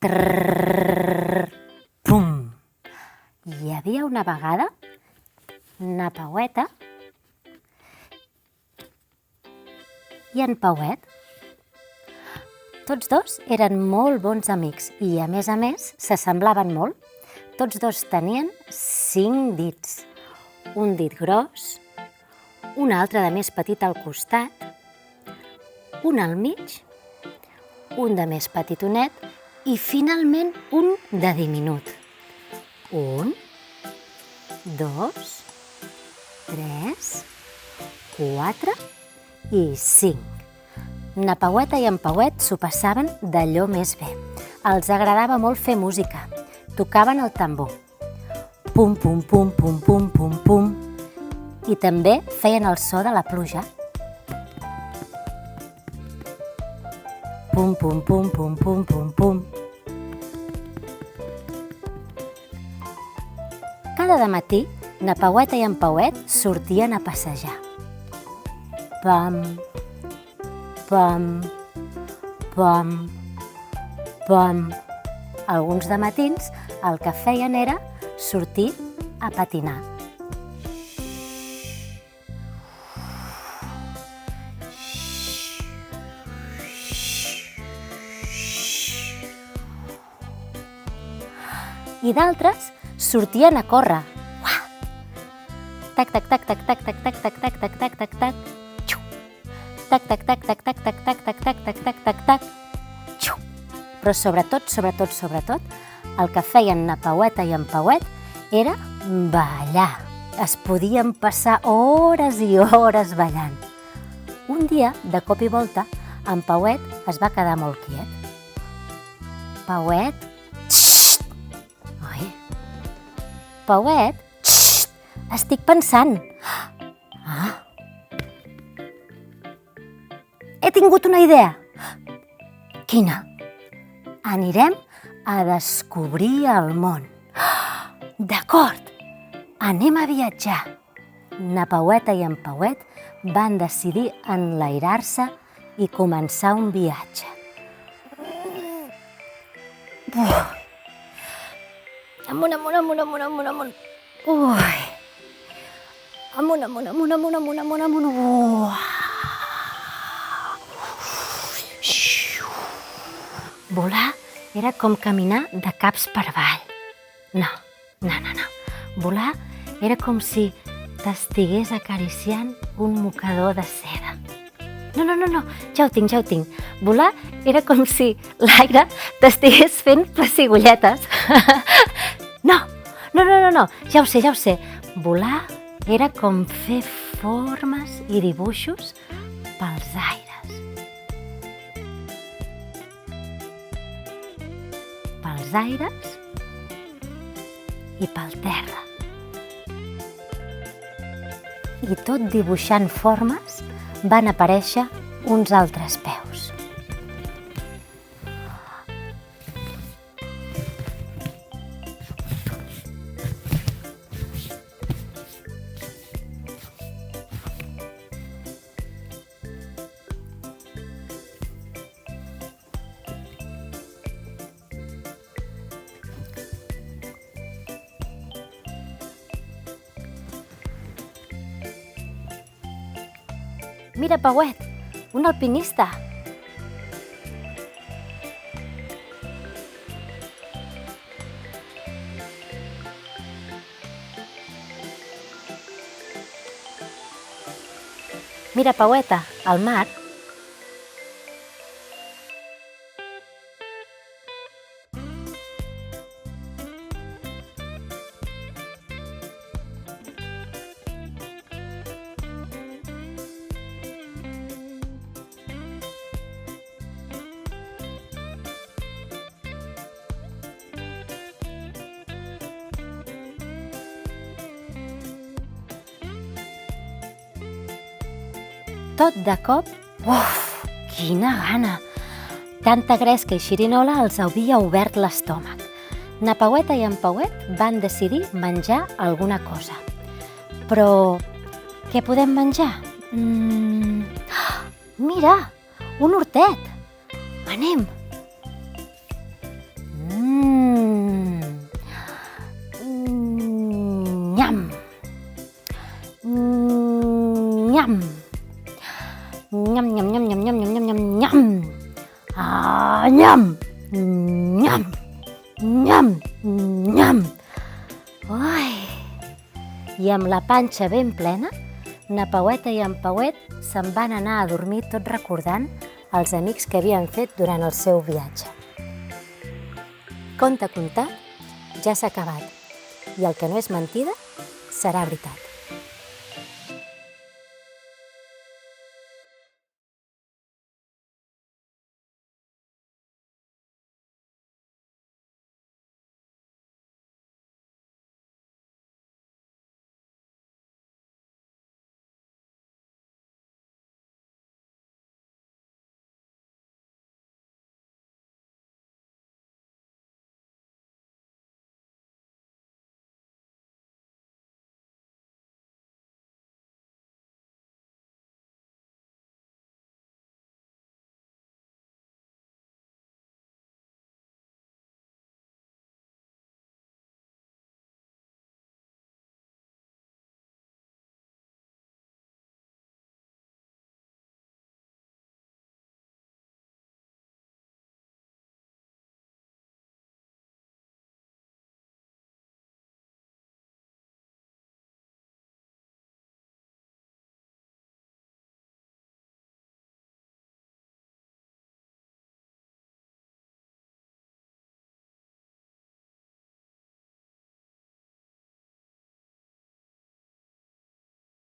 Trrrr, pum. Hi havia una vegada na Paueta i en Pauet. Tots dos eren molt bons amics i, a més, s'assemblaven molt. Tots dos tenien 5 dits. Un dit gros, un altre de més petit al costat, un al mig, un de més petitonet i, finalment, un de diminut. 1, 2, 3, 4 i 5. Na Paueta i en Pauet s'ho passaven d'allò més bé. Els agradava molt fer música. Tocaven el tambor. Pum, pum, pum, pum, pum, pum, pum. I també feien el so de la pluja. Pum, pum, pum, pum, pum, pum, pum. Cada dematí, na Paueta i en Pauet sortien a passejar. Pam, pam, pam, pam. Alguns dematins el que feien era sortir a patinar. I d'altres sortien a córrer. Tac, tac, tac, tac, tac, tac, tac, tac, tac, tac, tac, tac, tac. Tac, tac, tac, tac, tac, tac, tac, tac, tac, tac, tac, tac, tac. Però sobretot, el que feien na Paueta i en Pauet era ballar. Es podien passar hores i hores ballant. Un dia, de cop i volta, en Pauet es va quedar molt quiet. Pauet, xxt! Oi? Pauet, xxt! Estic pensant. Ah! He tingut una idea. Quina? Anirem a descobrir el món. D'acord, anem a viatjar. Na Paueta i en Pauet van decidir enlairar-se i començar un viatge. Amunt, amunt, amunt, amunt, amunt, amunt. Ui. Amunt, amunt, amunt, amunt, amunt, amunt, amunt. Volar era com caminar de caps per avall. No. Volar era com si t'estigués acariciant un mocador de seda. No, ja ho tinc. Volar era com si l'aire t'estigués fent pessigolletes. No, ja ho sé. Volar era com fer formes i dibuixos pels aires. Pels aires i pel terra. I tot dibuixant formes van aparèixer uns altres peus. Mira, Pauet, un alpinista. Mira, Paueta, al mar. Tot de cop, quina gana! Tanta gresca i xirinola els havia obert l'estómac. Na Paueta i en Pauet van decidir menjar alguna cosa. Però què podem menjar? Mira, un hortet! Anem! Nyam. Nyam. Nham, nham, nham, nham, nham, nham, nham, nham, nham. Nham. Nham. Nyam. Nyam. Ui. I amb la panxa ben plena, na Paueta i en Pauet se'n van anar a dormir tot recordant els amics que havien fet durant el seu viatge. Conte contat ja s'ha acabat i el que no és mentida serà veritat.